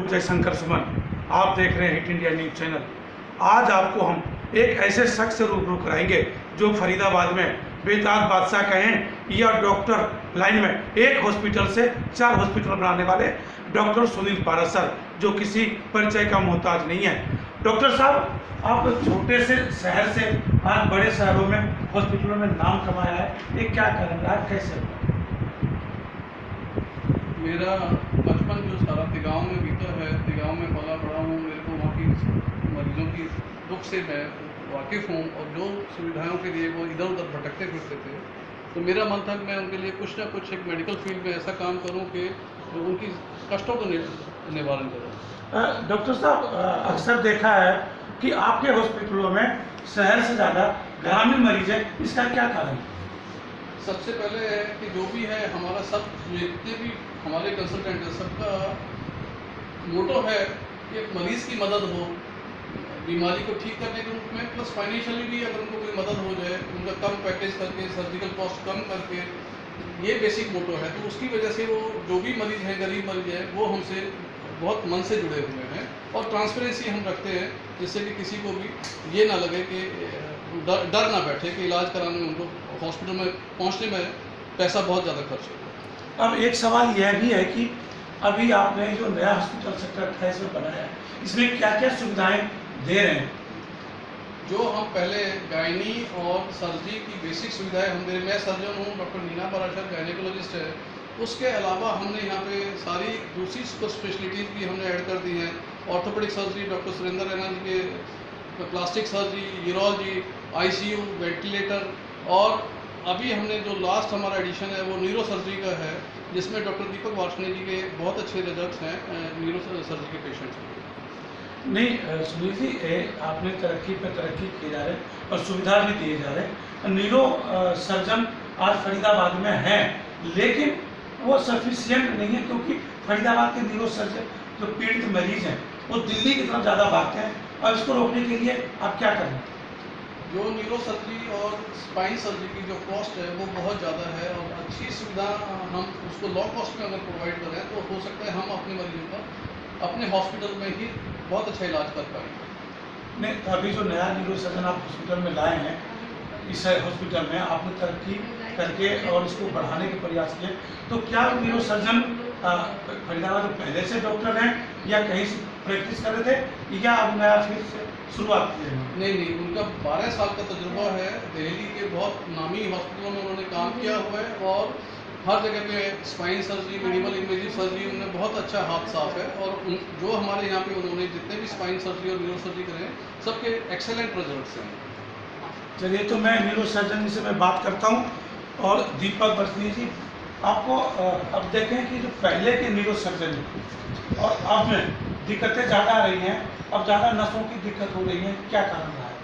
जयशंकर सुमन। आप देख रहे हैं हिट इंडिया न्यूज चैनल। आज आपको हम एक ऐसे शख्स से रूबरू कराएंगे जो फरीदाबाद में बेताज बादशाह कहें या डॉक्टर लाइन में एक हॉस्पिटल से 4 हॉस्पिटल बनाने वाले डॉक्टर सुनील पारासर, जो किसी परिचय का मोहताज नहीं है। डॉक्टर साहब, आप छोटे से शहर से आज बड़े शहरों में हॉस्पिटलों में नाम कमाया है, ये क्या कारण रहा, कैसे? मेरा बचपन जो सारा तिगाँव में बीता है, तिगाँव में पला बड़ा हूँ। मेरे को वहाँ की मरीजों की दुख से मैं वाकिफ़ हूँ और जो सुविधाओं के लिए वो इधर उधर भटकते फिरते थे, तो मेरा मन था कि मैं उनके लिए कुछ ना कुछ एक मेडिकल फील्ड में ऐसा काम करूँ कि जो उनकी कष्टों का निवारण करूँ। डॉक्टर साहब, अक्सर देखा है कि आपके हॉस्पिटलों में शहर से ज़्यादा ग्रामीण मरीज है, इसका क्या कारण है? सबसे पहले है कि जो भी है हमारा सब जितने भी हमारे कंसल्टेंट हैं, सबका मोटो है कि मरीज़ की मदद हो, बीमारी को ठीक करने के रूप में, प्लस फाइनेंशियली भी अगर उनको कोई मदद हो जाए, उनका कम पैकेज करके, सर्जिकल कॉस्ट कम करके, ये बेसिक मोटो है। तो उसकी वजह से वो जो भी मरीज़ हैं, गरीब मरीज हैं, वो हमसे बहुत मन से जुड़े हुए हैं और ट्रांसपेरेंसी हम रखते हैं, जिससे कि किसी को भी ये ना लगे कि डर ना बैठे कि इलाज कराने में उनको हॉस्पिटल में पहुंचने में पैसा बहुत ज़्यादा खर्च होगा। अब एक सवाल यह भी है कि अभी आपने जो नया हॉस्पिटल सेक्टर 28 में बनाया है, इसमें क्या क्या सुविधाएं दे रहे हैं? जो हम पहले गायनी और सर्जरी की बेसिक सुविधाएं हम दे रहे हैं। मैं सर्जन हूँ, डॉक्टर नीना पाराशर गायनिकोलॉजिस्ट है। उसके अलावा हमने यहाँ पे सारी दूसरी स्पेशलिटीज़ भी हमने ऐड कर दी हैं। Orthopaedic surgery doctor Surendra Raina ji के, plastic surgery, urology, ICU, ventilator, और अभी हमने जो लास्ट हमारा एडिशन है वो न्यूरो सर्जरी का है, जिसमें डॉक्टर दीपक वार्ष्णेय जी के बहुत अच्छे रिजल्ट्स हैं न्यूरो सर्जरी के पेशेंट्स के। नहीं सुनील जी, आपने तरक्की पर तरक्की किए जा रहे हैं और सुविधा भी दिए जा रहे हैं। न्यूरो सर्जन आज फरीदाबाद में हैं, लेकिन वो सफिशियंट नहीं है, क्योंकि फरीदाबाद के न्यूरो सर्जन जो पीड़ित मरीज हैं वो दिल्ली की तरफ ज़्यादा भागते हैं, और इसको रोकने के लिए आप क्या करें? जो न्यूरो सर्जरी और स्पाइन सर्जरी की जो कॉस्ट है वो बहुत ज़्यादा है, और अच्छी सुविधा हम उसको लो कॉस्ट में अगर प्रोवाइड करें तो हो सकता है हम अपने मरीजों का अपने हॉस्पिटल में ही बहुत अच्छा इलाज कर पाएंगे। नहीं, तो अभी जो नया न्यूरो सर्जन आप हॉस्पिटल में लाए हैं, इस हॉस्पिटल में आपने तरक्की करके और इसको बढ़ाने के प्रयास किए, तो क्या न्यूरो सर्जन फरीदाबाद में पहले से डॉक्टर हैं या कहीं से प्रैक्टिस कर रहे थे, या अब नया फिर से शुरुआत की है? नहीं, उनका 12 साल का तजुर्बा है। दिल्ली के बहुत नामी हॉस्पिटलों में उन्होंने काम किया हुआ है और हर जगह पे spine surgery, minimal invasive surgery, उन्हें बहुत अच्छा हाथ साफ है। और जो हमारे यहाँ पे उन्होंने जितने भी स्पाइन सर्जरी और न्यूरो सर्जरी करे सबके एक्सेलेंट रिजल्ट्स हैं। चलिए, तो मैं न्यूरो सर्जन से मैं बात करता हूँ। और दीपक वार्ष्णेय जी, आपको अब देखें कि जो पहले के न्यूरो सर्जन और अब में दिक्कतें ज़्यादा आ रही हैं, अब ज़्यादा नसों की दिक्कत हो रही है, क्या कारण रहा है?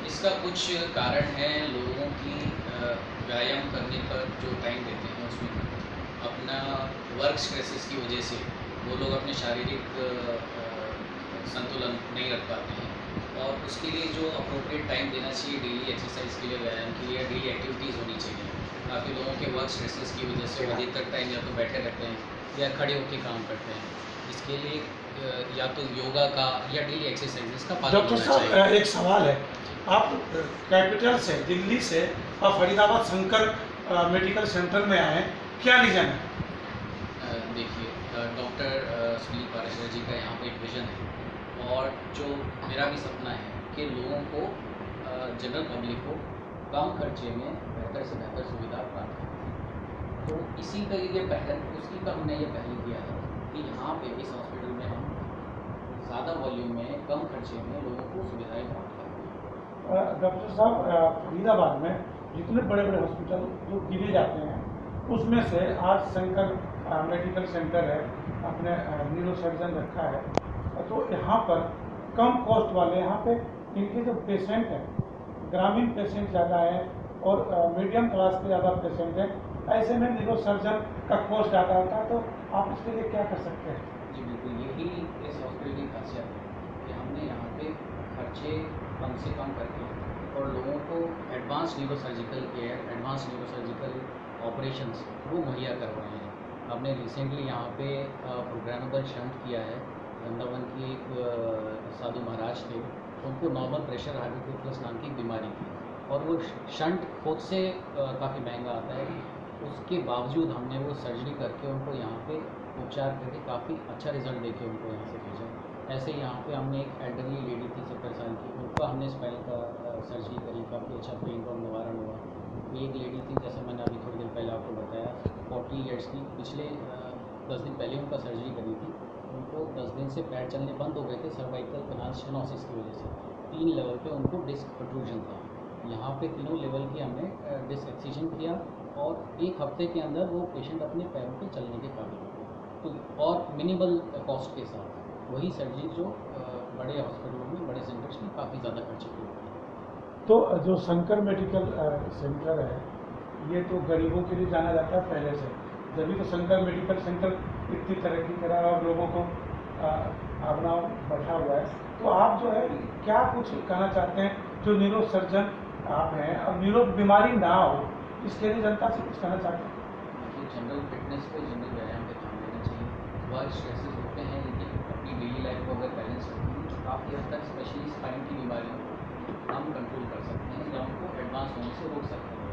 इसका कुछ कारण है लोगों की व्यायाम करने पर जो टाइम देते हैं उसमें अपना वर्क स्ट्रेसेस की वजह से वो लोग अपने शारीरिक संतुलन नहीं रख पाते हैं, और उसके लिए जो अप्रोप्रिएट टाइम देना चाहिए डेली एक्सरसाइज के लिए, व्यायाम के लिए, डेली एक्टिविटीज़ होनी चाहिए। काफ़ी लोगों के वर्क स्ट्रेसेस की वजह से वो अधिकतर टाइम या तो बैठे रहते हैं या खड़े होकर काम करते हैं। इसके लिए या तो योगा का या डेली एक्सरसाइजेस का पालन डॉक्टर होना चाहिए। साहब, एक सवाल है, आप कैपिटल से, दिल्ली से और फरीदाबाद शंकर मेडिकल सेंटर में आए, क्या रीज़न है? देखिए, डॉक्टर सुनील पाराशर जी का यहाँ पे एक विज़न है, और जो मेरा भी सपना है कि लोगों को, जनरल पब्लिक को कम खर्चे में बेहतर से बेहतर सुविधा प्राप्त हो। तो इसी का ये पहल, उसी का हमने ये पहल किया है कि यहाँ पे इस हॉस्पिटल में हम ज़्यादा वॉल्यूम में कम खर्चे में लोगों को सुविधाएँ प्राप्त करें। डॉक्टर साहब, फरीदाबाद में जितने बड़े बड़े हॉस्पिटल जो गिने जाते हैं, उसमें से आज शंकर मेडिकल सेंटर है, अपने न्यूरो सर्जन रखा है, तो यहाँ पर कम कॉस्ट वाले, यहाँ पे इनके जो पेशेंट हैं, ग्रामीण पेशेंट ज़्यादा हैं और मीडियम क्लास के ज़्यादा पेशेंट हैं, ऐसे में न्यूरो सर्जन का कॉस्ट ज़्यादा होता है, तो आप इसके लिए क्या कर सकते हैं? जी बिल्कुल, यही इस हॉस्पिटल की खासियत है कि हमने यहाँ पे खर्चे कम से कम करके और लोगों को advance neuro surgical care, advance neuro surgical operations वो मुहैया करवाए हैं। हमने रिसेंटली यहाँ पे प्रोग्रामेबल शंट किया है। वृंदावन की एक साधु महाराज थे, उनको नॉर्मल प्रेशर हाइड्रोकेफलस नाम की बीमारी थी और वो शंट खुद से काफ़ी महंगा आता है। उसके बावजूद हमने वो सर्जरी करके उनको यहाँ पे उपचार करके काफ़ी अच्छा रिजल्ट देके उनको यहाँ से भेजा। ऐसे ही यहाँ पे हमने एक एल्डरली लेडी थी 70 साल की, उनका हमने स्पाइन का सर्जरी करी, काफ़ी अच्छा पेन का निवारण हुआ। एक लेडी थी, जैसे मैंने अभी थोड़ी देर पहले आपको बताया, 40 ईयर्स की, पिछले 10 दिन पहले उनका सर्जरी करी थी। उनको 10 दिन से पैर चलने बंद हो गए थे सर्वाइकल कनाल स्टेनोसिस की वजह से। 3 लेवल पे उनको डिस्क प्रोट्रूजन था। यहाँ पे तीनों लेवल की हमने डिस्क एक्सीजन किया और 1 हफ्ते के अंदर वो पेशेंट अपने पैरों पे चलने के काबिल हो गए। तो और मिनिमल कॉस्ट के साथ वही सर्जरी जो बड़े हॉस्पिटलों में, बड़े सेंटर्स में काफ़ी ज़्यादा खर्चे की होती है। तो जो शंकर मेडिकल सेंटर है, ये तो गरीबों के लिए जाना जाता है पहले से, जब तो शंकर मेडिकल सेंटर इतनी तरक्की करा और लोगों को अपना बैठा हुआ है। तो आप जो है क्या कुछ कहना चाहते हैं, जो न्यूरो सर्जन आप हैं और न्यूरो बीमारी ना हो, इसके लिए जनता से कुछ कहना चाहते हैं? मतलब जनरल फिटनेस पे, जनरल व्यायाम पे ध्यान देना चाहिए। वर्क स्ट्रेसेस होते हैं, लेकिन अपनी डेली लाइफ को अगर बैलेंस रखें तो काफ़ी हद तक स्पेशली स्पाइन की बीमारियों को हम कंट्रोल कर सकते हैं या उनको एडवांस होने से रोक सकते हैं।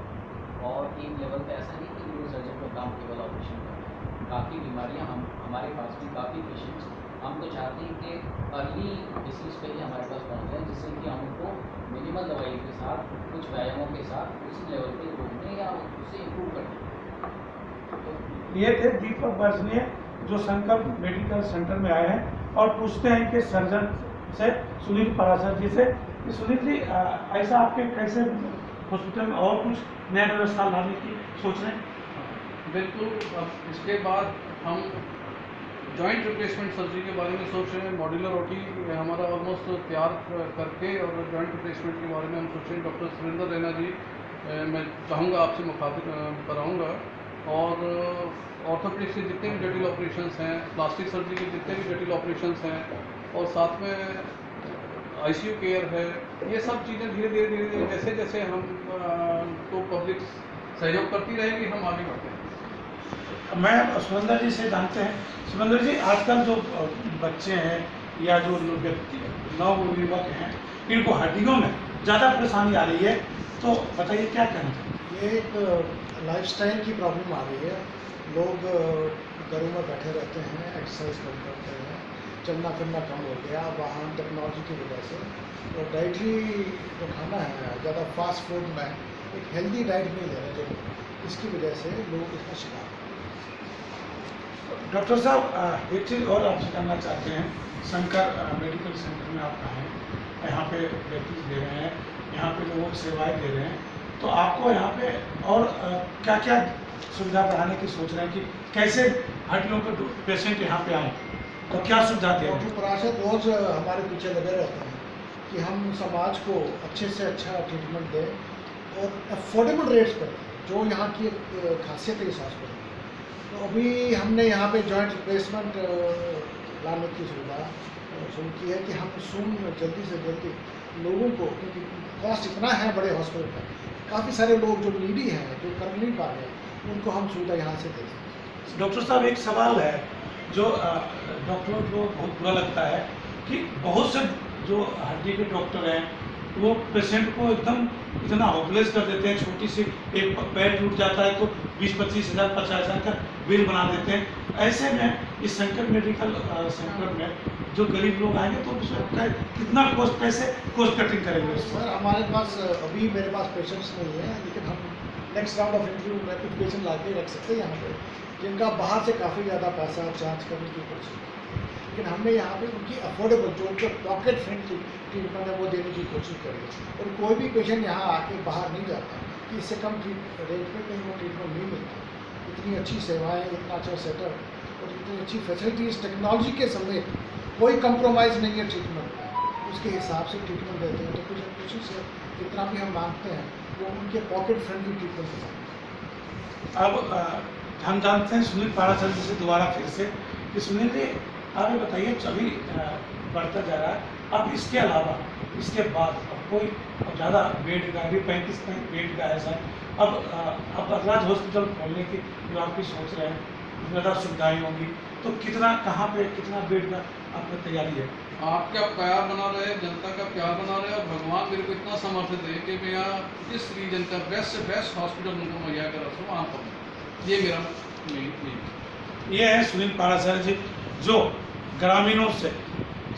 और एक लेवल पे ऐसा नहीं कि न्यूरो सर्जन का काम केवल ऑपरेशन करना है। काफ़ी बीमारियाँ हमारे पास भी काफ़ी पेशेंट्स, हम तो चाहते हैं कि अर्ली डिसीज़ पे ही हमारे पास पहुँच जाए, जिससे कि हम उनको मिनिमल दवाई के साथ, कुछ व्यायामों के साथ उसी लेवल पे रोकने या उससे इम्प्रूव करने। तो ये थे दीपक बर्जनिया, जो शंकर मेडिकल सेंटर में आए हैं और पूछते हैं कि सर्जन से, सुनील पराशर जी से, कि सुनील जी ऐसा आपके कैसे हॉस्पिटल में और कुछ नया व्यवस्था लाने की सोच रहे हैं? बिल्कुल। अब इसके बाद हम जॉइंट रिप्लेसमेंट सर्जरी के बारे में सोच रहे हैं। मॉड्यूलर ओटी हमारा ऑलमोस्ट तैयार करके और जॉइंट रिप्लेसमेंट के बारे में हम सोच रहे हैं। डॉक्टर सुरेंद्र रैना जी मैं चाहूँगा आपसे मुखातिब कराऊँगा। और ऑर्थोपेडिक्स के जितने भी जटिल ऑपरेशंस हैं, प्लास्टिक सर्जरी के जितने भी जटिल ऑपरेशंस हैं, और साथ में आईसीयू केयर है, ये सब चीज़ें धीरे धीरे जैसे जैसे हम तो पब्लिक सहयोग करती रहेगी, हम आगे बढ़ते हैं। मैं सुरेंद्र जी से जानते हैं, सुरेंद्र जी आजकल जो बच्चे हैं या जो व्यक्ति नवयुवक हैं, इनको हड्डियों में ज़्यादा परेशानी आ रही है, तो बताइए क्या कहना चाहिए? ये एक लाइफस्टाइल की प्रॉब्लम आ रही है। लोग घरों में बैठे रहते हैं, एक्सरसाइज कम करते हैं, चलना फिरना कम हो गया वाहन टेक्नोलॉजी की वजह से। तो डाइटरी जो खाना है, ज़्यादा फास्ट फूड में एक हेल्दी डाइट नहीं ले रहे लोग, इसकी वजह से लोग इसका शिकार हैं। डॉक्टर साहब एक चीज़ और आपसे जानना चाहते हैं, शंकर मेडिकल सेंटर में आप आए हैं, यहाँ पे प्रैक्टिस दे रहे हैं, यहाँ पे लोगों को सेवाएं दे रहे हैं, तो आपको यहाँ पे और क्या क्या सुविधा बढ़ाने की सोच रहे हैं कि कैसे हड्डियों के पेशेंट यहाँ पे आए, तो क्या सुविधा दे रहे हैं? डॉक्टर पराशर रोज हमारे पीछे लगे रहते हैं कि हम समाज को अच्छे से अच्छा ट्रीटमेंट दें और अफोर्डेबल रेट्स पर, जो यहाँ की एक खासियत है इस हॉस्पिटल की। तो अभी हमने यहाँ पे जॉइंट रिप्लेसमेंट लाने की सुविधा शुरू की है कि हम सून जल्दी से जल्दी लोगों को, क्योंकि कॉस्ट इतना है बड़े हॉस्पिटल का, काफ़ी सारे लोग जो नीडी हैं, जो कर नहीं पा रहे हैं, उनको हम सुविधा यहाँ से दें। डॉक्टर साहब एक सवाल है जो डॉक्टरों को बहुत बुरा लगता है कि बहुत से जो हड्डी के डॉक्टर हैं वो पेशेंट को एकदम इतना होपलेस कर देते हैं, छोटी सी एक पैर टूट जाता है तो 20-25 हज़ार 50 हज़ार का बिल बना देते हैं। ऐसे में इस शंकर मेडिकल सेंटर में जो गरीब लोग आएंगे तो उसमें कितना कॉस्ट, कैसे कॉस्ट कटिंग करेंगे? सर हमारे पास अभी मेरे पास पेशेंट्स नहीं है, लेकिन हम नेक्स्ट राउंड ऑफ इंटरव्यू में कुछ पेशेंट ला के रख सकते हैं यहाँ पे, जिनका बाहर से काफ़ी ज़्यादा पैसा चार्ज करने की कोशिश की, लेकिन हमने यहाँ पे उनकी अफोर्डेबल जो उनके पॉकेट फ्रेंडली ट्रीटमेंट है वो देने की कोशिश करी। और कोई भी पेशेंट यहाँ आके बाहर नहीं जाता कि इससे कम रेट पे कहीं वो ट्रीटमेंट नहीं मिलता। इतनी अच्छी सेवाएँ, इतना अच्छा सेटअप और इतनी अच्छी फैसिलिटीज़, टेक्नोलॉजी के समेत कोई कंप्रोमाइज़ नहीं है ट्रीटमेंट में, उसके हिसाब से ट्रीटमेंट देते हैं। तो कुछ से जितना भी हम मांगते हैं वो उनके पॉकेट फ्रेंडली ट्रीटमेंट के साथ। अब हम जानते हैं सुनील पराशर जी से दोबारा फिर से कि सुनील जी आप ये बताइए, अभी बढ़ता जा रहा है, अब इसके अलावा इसके बाद अब कोई ज़्यादा बेड का, अभी 35 बेड का है सर, अब राज हॉस्पिटल खोलने की जो आपकी सोच रहे हैं, ज़्यादा सुविधाएं होंगी। तो कितना कहाँ पे कितना बेड का आपका तैयारी है? आपका प्यार बना रहे, जनता का प्यार बना रहे, और भगवान मेरे को इतना समर्थ दे कि मैं यहाँ इस रीजन का बेस्ट से बेस्ट हॉस्पिटल उनको मुहैया करा सकूँ वहाँ पर। ये मेरा मेन ये है सुनील पारासर जी, जो ग्रामीणों से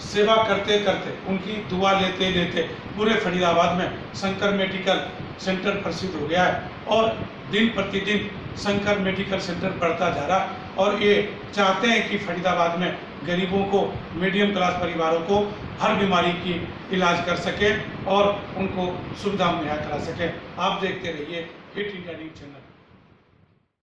सेवा करते करते उनकी दुआ लेते लेते पूरे फरीदाबाद में शंकर मेडिकल सेंटर प्रसिद्ध हो गया है, और दिन प्रतिदिन शंकर मेडिकल सेंटर बढ़ता जा रहा है। और ये चाहते हैं कि फरीदाबाद में गरीबों को, मीडियम क्लास परिवारों को हर बीमारी की इलाज कर सके और उनको सुविधा मुहैया करा सके। आप देखते रहिए हिट इंडिया न्यूज़ चैनल।